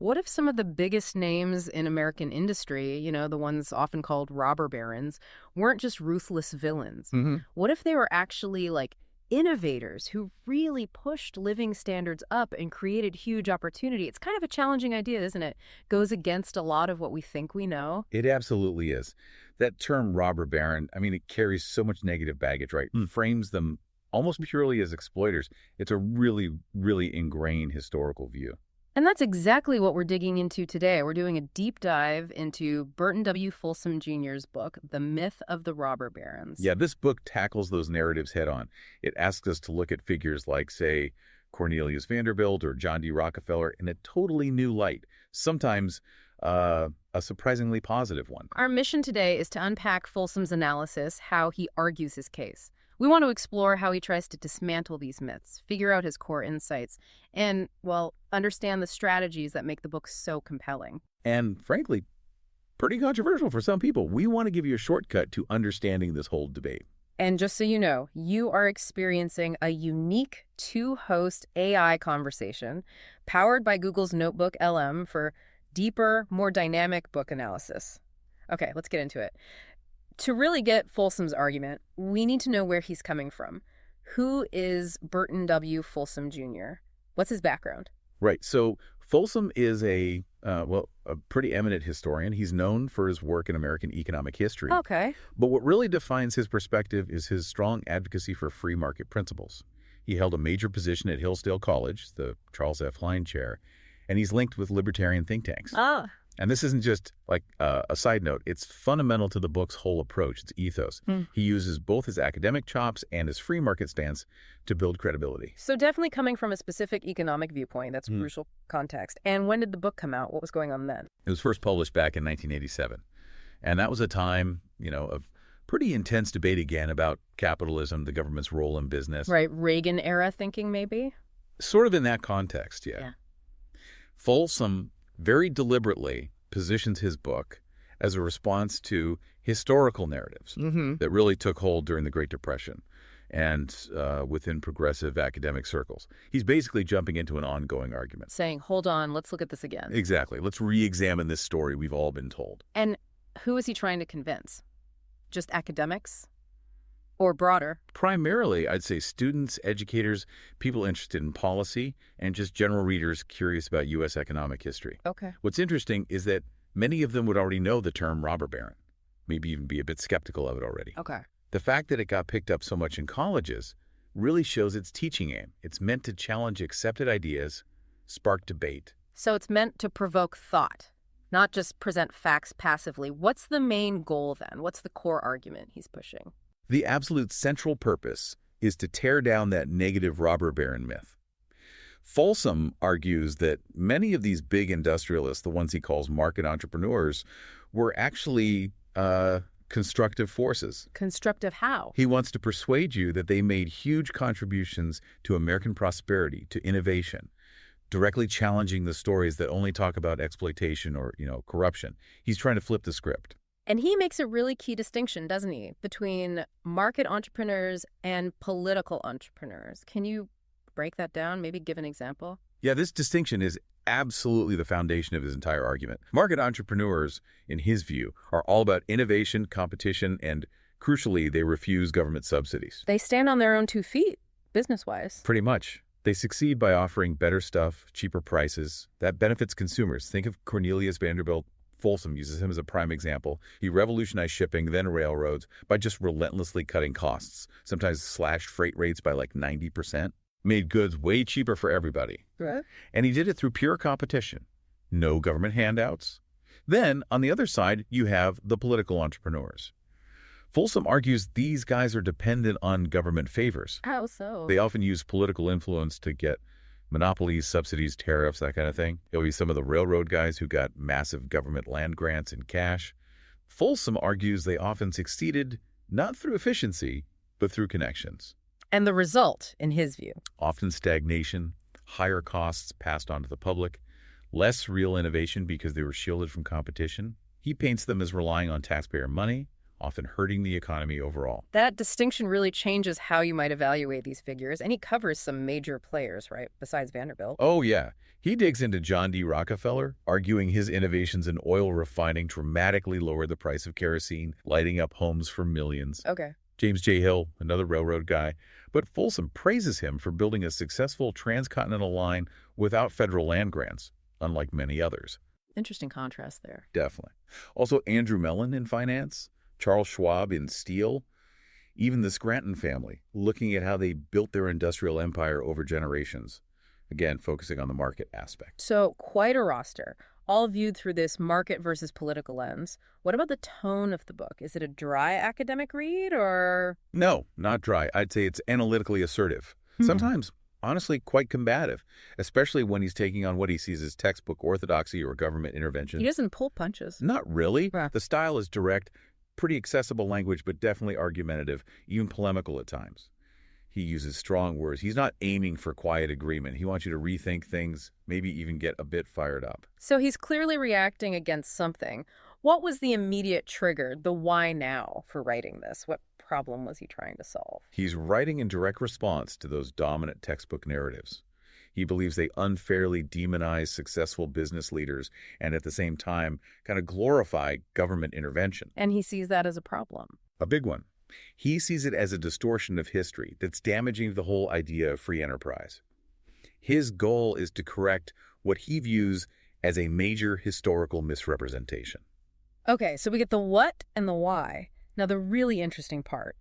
What if some of the biggest names in American industry, the ones often called robber barons, weren't just ruthless villains? Hmm. What if they were actually like innovators who really pushed living standards up and created huge opportunity? It's kind of a challenging idea, isn't it? Goes against a lot of what we think we know. It absolutely is. That term robber baron, I mean, it carries so much negative baggage, right? Frames them almost purely as exploiters. It's a really, really ingrained historical view. And that's exactly what we're digging into today. We're doing a deep dive into Burton W. Folsom Jr.'s book, The Myth of the Robber Barons. Yeah, this book tackles those narratives head on. It asks us to look at figures like, say, Cornelius Vanderbilt or John D. Rockefeller in a totally new light, sometimes a surprisingly positive one. Our mission today is to unpack Folsom's analysis, how he argues his case. We want to explore how he tries to dismantle these myths, figure out his core insights, and, well, understand the strategies that make the book so compelling. And frankly, pretty controversial for some people. We want to give you a shortcut to understanding this whole debate. And just so you know, you are experiencing a unique two-host AI conversation powered by Google's NotebookLM for deeper, more dynamic book analysis. Okay, let's get into it. To really get Folsom's argument, we need to know where he's coming from. Who is Burton W. Folsom Jr.? What's his background? Right. So Folsom is a pretty eminent historian. He's known for his work in American economic history. Okay. But what really defines his perspective is his strong advocacy for free market principles. He held a major position at Hillsdale College, the Charles F. Line Chair, and he's linked with libertarian think tanks. Ah. And this isn't just like a side note. It's fundamental to the book's whole approach, its ethos. He uses both his academic chops and his free market stance to build credibility. So definitely coming from a specific economic viewpoint. That's crucial context. And when did the book come out? What was going on then? It was first published back in 1987. And that was a time, of pretty intense debate again about capitalism, the government's role in business. Right, Reagan-era thinking maybe? Sort of in that context, yeah. Folsom very deliberately positions his book as a response to historical narratives that really took hold during the Great Depression and within progressive academic circles. He's basically jumping into an ongoing argument. Saying, hold on, let's look at this again. Exactly. Let's re-examine this story we've all been told. And who is he trying to convince? Just academics? Or broader? Primarily, I'd say students, educators, people interested in policy, and just general readers curious about U.S. economic history. Okay. What's interesting is that many of them would already know the term robber baron, maybe even be a bit skeptical of it already. Okay. The fact that it got picked up so much in colleges really shows its teaching aim. It's meant to challenge accepted ideas, spark debate. So it's meant to provoke thought, not just present facts passively. What's the main goal then? What's the core argument he's pushing? The absolute central purpose is to tear down that negative robber baron myth. Folsom argues that many of these big industrialists, the ones he calls market entrepreneurs, were actually constructive forces. Constructive how? He wants to persuade you that they made huge contributions to American prosperity, to innovation, directly challenging the stories that only talk about exploitation or, corruption. He's trying to flip the script. And he makes a really key distinction, doesn't he, between market entrepreneurs and political entrepreneurs. Can you break that down? Maybe give an example? Yeah, this distinction is absolutely the foundation of his entire argument. Market entrepreneurs, in his view, are all about innovation, competition, and crucially, they refuse government subsidies. They stand on their own 2 feet, business-wise. Pretty much. They succeed by offering better stuff, cheaper prices. That benefits consumers. Think of Cornelius Vanderbilt. Folsom uses him as a prime example. He revolutionized shipping, then railroads, by just relentlessly cutting costs, sometimes slashed freight rates by like 90%, made goods way cheaper for everybody. Right. And he did it through pure competition. No government handouts. Then, on the other side, you have the political entrepreneurs. Folsom argues these guys are dependent on government favors. How so? They often use political influence to get monopolies, subsidies, tariffs, that kind of thing. It'll be some of the railroad guys who got massive government land grants and cash. Folsom argues they often succeeded not through efficiency, but through connections. And the result, in his view? Often stagnation, higher costs passed on to the public, less real innovation because they were shielded from competition. He paints them as relying on taxpayer money, often hurting the economy overall. That distinction really changes how you might evaluate these figures, and he covers some major players, right, besides Vanderbilt. Oh, yeah. He digs into John D. Rockefeller, arguing his innovations in oil refining dramatically lowered the price of kerosene, lighting up homes for millions. Okay. James J. Hill, another railroad guy. But Folsom praises him for building a successful transcontinental line without federal land grants, unlike many others. Interesting contrast there. Definitely. Also, Andrew Mellon in finance, Charles Schwab in steel, even the Scranton family, looking at how they built their industrial empire over generations. Again, focusing on the market aspect. So, quite a roster, all viewed through this market versus political lens. What about the tone of the book? Is it a dry academic read, or...? No, not dry. I'd say it's analytically assertive. Sometimes, honestly, quite combative, especially when he's taking on what he sees as textbook orthodoxy or government intervention. He doesn't pull punches. Not really. Yeah. The style is direct, pretty accessible language, but definitely argumentative, even polemical at times. He uses strong words. He's not aiming for quiet agreement. He wants you to rethink things, maybe even get a bit fired up. So he's clearly reacting against something. What was the immediate trigger, the why now, for writing this? What problem was he trying to solve? He's writing in direct response to those dominant textbook narratives. He believes they unfairly demonize successful business leaders and at the same time kind of glorify government intervention. And he sees that as a problem. A big one. He sees it as a distortion of history that's damaging the whole idea of free enterprise. His goal is to correct what he views as a major historical misrepresentation. Okay, so we get the what and the why. Now, the really interesting part.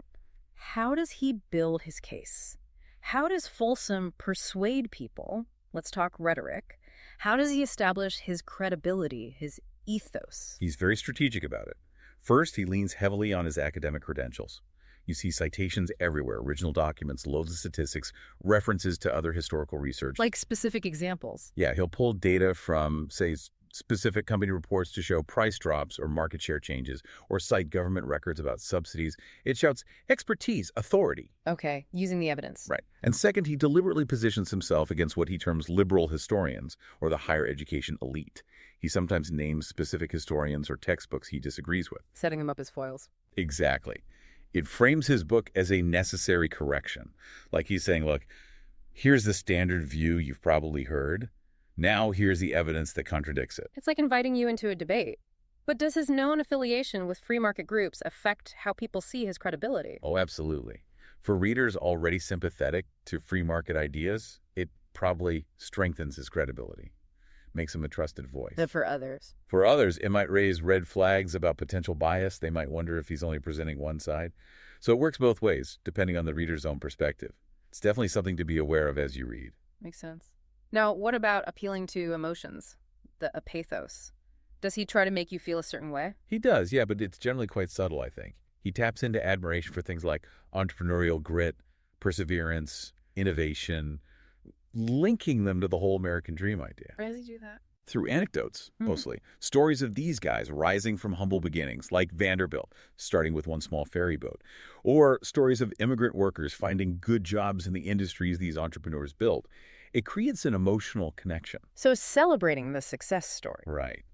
How does he build his case? How does Folsom persuade people? Let's talk rhetoric. How does he establish his credibility, his ethos? He's very strategic about it. First, he leans heavily on his academic credentials. You see citations everywhere, original documents, loads of statistics, references to other historical research. Like specific examples. Yeah, he'll pull data from, say, specific company reports to show price drops or market share changes, or cite government records about subsidies. It shouts expertise, authority. Okay, using the evidence. Right. And second, he deliberately positions himself against what he terms liberal historians, or the higher education elite. He sometimes names specific historians or textbooks he disagrees with. Setting them up as foils. Exactly. It frames his book as a necessary correction. Like he's saying, look, here's the standard view you've probably heard. Now here's the evidence that contradicts it. It's like inviting you into a debate. But does his known affiliation with free market groups affect how people see his credibility? Oh, absolutely. For readers already sympathetic to free market ideas, it probably strengthens his credibility, makes him a trusted voice. But for others? For others, it might raise red flags about potential bias. They might wonder if he's only presenting one side. So it works both ways, depending on the reader's own perspective. It's definitely something to be aware of as you read. Makes sense. Now, what about appealing to emotions, the pathos? Does he try to make you feel a certain way? He does, yeah, but it's generally quite subtle, I think. He taps into admiration for things like entrepreneurial grit, perseverance, innovation, linking them to the whole American dream idea. Why does he do that? Through anecdotes, mostly. Stories of these guys rising from humble beginnings, like Vanderbilt, starting with one small ferry boat. Or stories of immigrant workers finding good jobs in the industries these entrepreneurs built. It creates an emotional connection. So celebrating the success story. Right.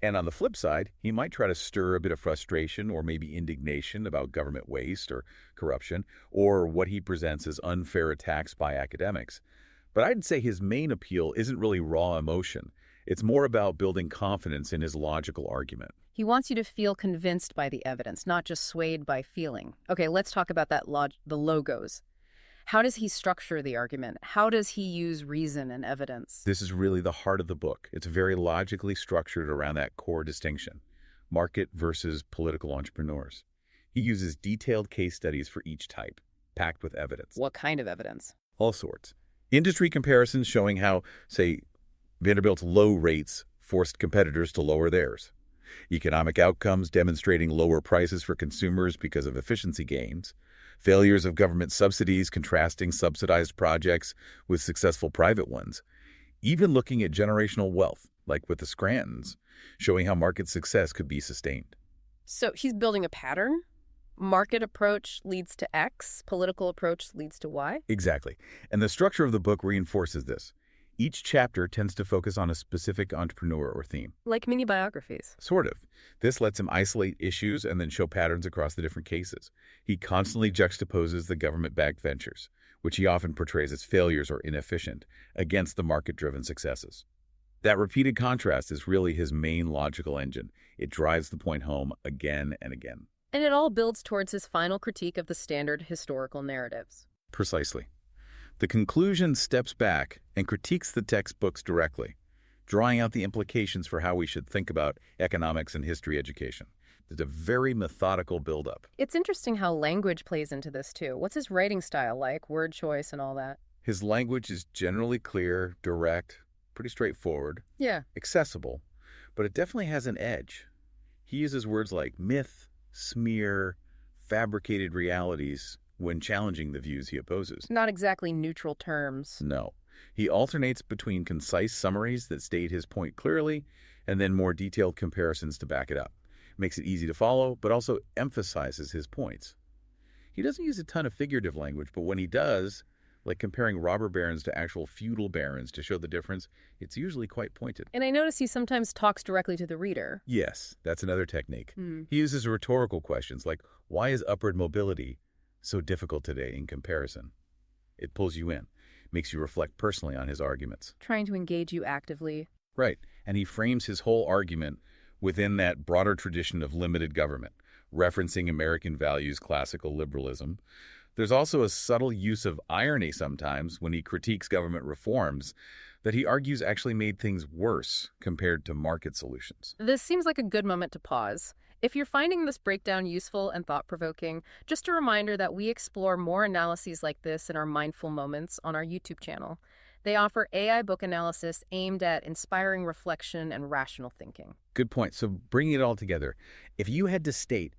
And on the flip side, he might try to stir a bit of frustration or maybe indignation about government waste or corruption, or what he presents as unfair attacks by academics. But I'd say his main appeal isn't really raw emotion. It's more about building confidence in his logical argument. He wants you to feel convinced by the evidence, not just swayed by feeling. Okay, let's talk about that the logos. How does he structure the argument? How does he use reason and evidence? This is really the heart of the book. It's very logically structured around that core distinction, market versus political entrepreneurs. He uses detailed case studies for each type, packed with evidence. What kind of evidence? All sorts. Industry comparisons showing how, say, Vanderbilt's low rates forced competitors to lower theirs. Economic outcomes demonstrating lower prices for consumers because of efficiency gains. Failures of government subsidies contrasting subsidized projects with successful private ones. Even looking at generational wealth, like with the Scrantons, showing how market success could be sustained. So he's building a pattern? Market approach leads to X, political approach leads to Y? Exactly. And the structure of the book reinforces this. Each chapter tends to focus on a specific entrepreneur or theme. Like mini biographies. Sort of. This lets him isolate issues and then show patterns across the different cases. He constantly juxtaposes the government-backed ventures, which he often portrays as failures or inefficient, against the market-driven successes. That repeated contrast is really his main logical engine. It drives the point home again and again. And it all builds towards his final critique of the standard historical narratives. Precisely. The conclusion steps back and critiques the textbooks directly, drawing out the implications for how we should think about economics and history education. It's a very methodical buildup. It's interesting how language plays into this, too. What's his writing style like, word choice and all that? His language is generally clear, direct, pretty straightforward, Yeah. accessible, but it definitely has an edge. He uses words like myth, smear, fabricated realities when challenging the views he opposes. Not exactly neutral terms. No. He alternates between concise summaries that state his point clearly and then more detailed comparisons to back it up. Makes it easy to follow, but also emphasizes his points. He doesn't use a ton of figurative language, but when he does, like comparing robber barons to actual feudal barons to show the difference, it's usually quite pointed. And I notice he sometimes talks directly to the reader. Yes, that's another technique. He uses rhetorical questions like, why is upward mobility so difficult today in comparison? It pulls you in, makes you reflect personally on his arguments. Trying to engage you actively. Right, and he frames his whole argument within that broader tradition of limited government, referencing American values, classical liberalism. There's also a subtle use of irony sometimes when he critiques government reforms that he argues actually made things worse compared to market solutions. This seems like a good moment to pause. If you're finding this breakdown useful and thought-provoking, just a reminder that we explore more analyses like this in our Mindful Moments on our YouTube channel. They offer AI book analysis aimed at inspiring reflection and rational thinking. Good point. So bringing it all together, if you had to state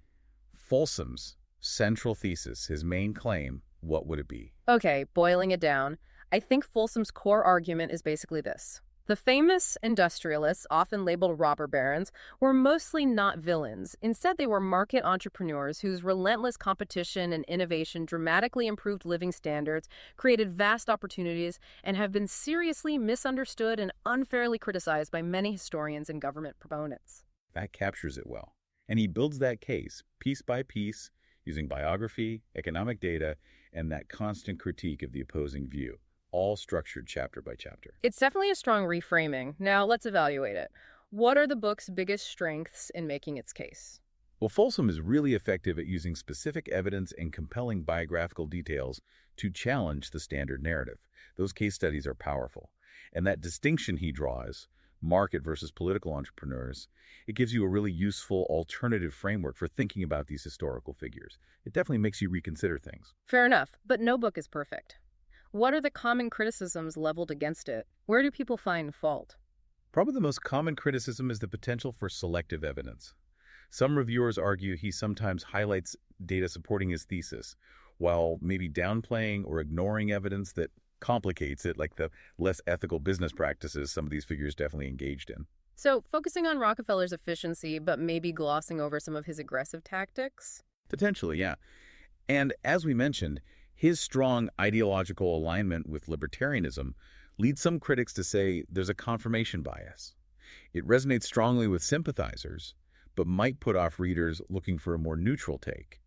Folsom's central thesis, his main claim, what would it be? Okay, boiling it down, I think Folsom's core argument is basically this. The famous industrialists, often labeled robber barons, were mostly not villains. Instead, they were market entrepreneurs whose relentless competition and innovation dramatically improved living standards, created vast opportunities, and have been seriously misunderstood and unfairly criticized by many historians and government proponents. That captures it well. And he builds that case, piece by piece, using biography, economic data, and that constant critique of the opposing view, all structured chapter by chapter. It's definitely a strong reframing. Now let's evaluate it. What are the book's biggest strengths in making its case? Well, Folsom is really effective at using specific evidence and compelling biographical details to challenge the standard narrative. Those case studies are powerful. And that distinction he draws, market versus political entrepreneurs, it gives you a really useful alternative framework for thinking about these historical figures. It definitely makes you reconsider things. Fair enough, but no book is perfect. What are the common criticisms leveled against it? Where do people find fault? Probably the most common criticism is the potential for selective evidence. Some reviewers argue he sometimes highlights data supporting his thesis, while maybe downplaying or ignoring evidence that complicates it, like the less ethical business practices some of these figures definitely engaged in. So, focusing on Rockefeller's efficiency, but maybe glossing over some of his aggressive tactics? Potentially, yeah. And as we mentioned, his strong ideological alignment with libertarianism leads some critics to say there's a confirmation bias. It resonates strongly with sympathizers, but might put off readers looking for a more neutral take.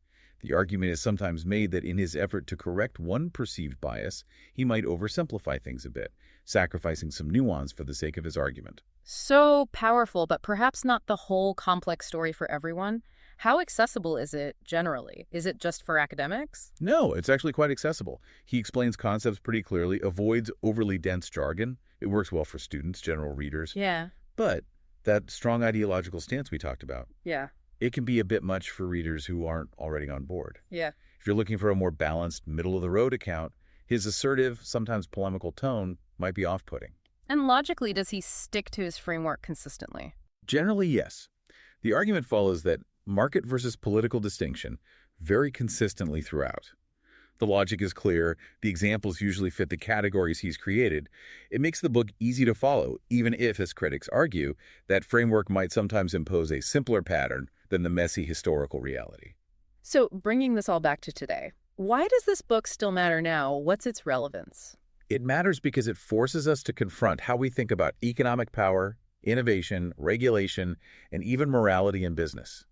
The argument is sometimes made that in his effort to correct one perceived bias, he might oversimplify things a bit, sacrificing some nuance for the sake of his argument. So powerful, but perhaps not the whole complex story for everyone. How accessible is it generally? Is it just for academics? No, it's actually quite accessible. He explains concepts pretty clearly, avoids overly dense jargon. It works well for students, general readers. Yeah. But that strong ideological stance we talked about, Yeah. it can be a bit much for readers who aren't already on board. Yeah. If you're looking for a more balanced, middle-of-the-road account, his assertive, sometimes polemical tone might be off-putting. And logically, does he stick to his framework consistently? Generally, yes. The argument follows that market versus political distinction very consistently throughout. The logic is clear, the examples usually fit the categories he's created. It makes the book easy to follow, even if, as critics argue, that framework might sometimes impose a simpler pattern than the messy historical reality. So, bringing this all back to today, why does this book still matter now? What's its relevance? It matters because it forces us to confront how we think about economic power, innovation, regulation, and even morality in business.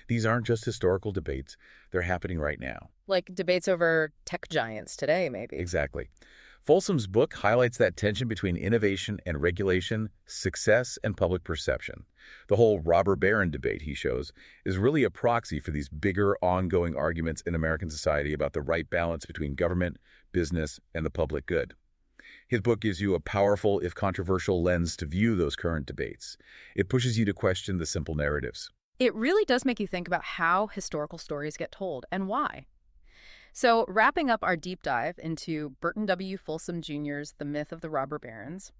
These aren't just historical debates, they're happening right now. Like debates over tech giants today, maybe. Exactly. Folsom's book highlights that tension between innovation and regulation, success and public perception. The whole robber baron debate, he shows, is really a proxy for these bigger, ongoing arguments in American society about the right balance between government, business, and the public good. His book gives you a powerful, if controversial, lens to view those current debates. It pushes you to question the simple narratives. It really does make you think about how historical stories get told and why. So, wrapping up our deep dive into Burton W. Folsom Jr.'s The Myth of the Robber Barons,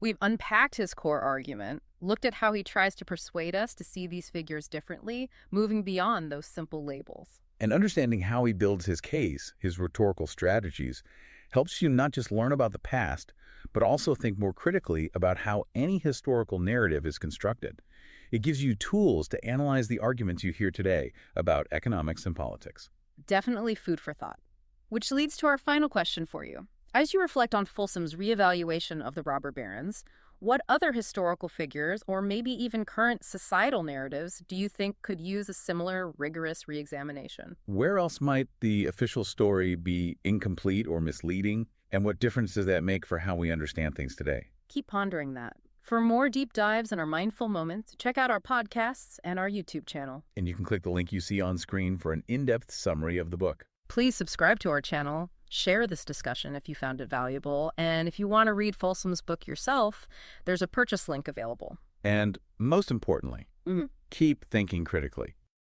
we've unpacked his core argument, looked at how he tries to persuade us to see these figures differently, moving beyond those simple labels. And understanding how he builds his case, his rhetorical strategies, helps you not just learn about the past, but also think more critically about how any historical narrative is constructed. It gives you tools to analyze the arguments you hear today about economics and politics. Definitely food for thought. Which leads to our final question for you. As you reflect on Folsom's reevaluation of the robber barons, what other historical figures, or maybe even current societal narratives, do you think could use a similar rigorous reexamination? Where else might the official story be incomplete or misleading? And what difference does that make for how we understand things today? Keep pondering that. For more deep dives and our mindful moments, check out our podcasts and our YouTube channel. And you can click the link you see on screen for an in-depth summary of the book. Please subscribe to our channel, share this discussion if you found it valuable, and if you want to read Folsom's book yourself, there's a purchase link available. And most importantly, keep thinking critically.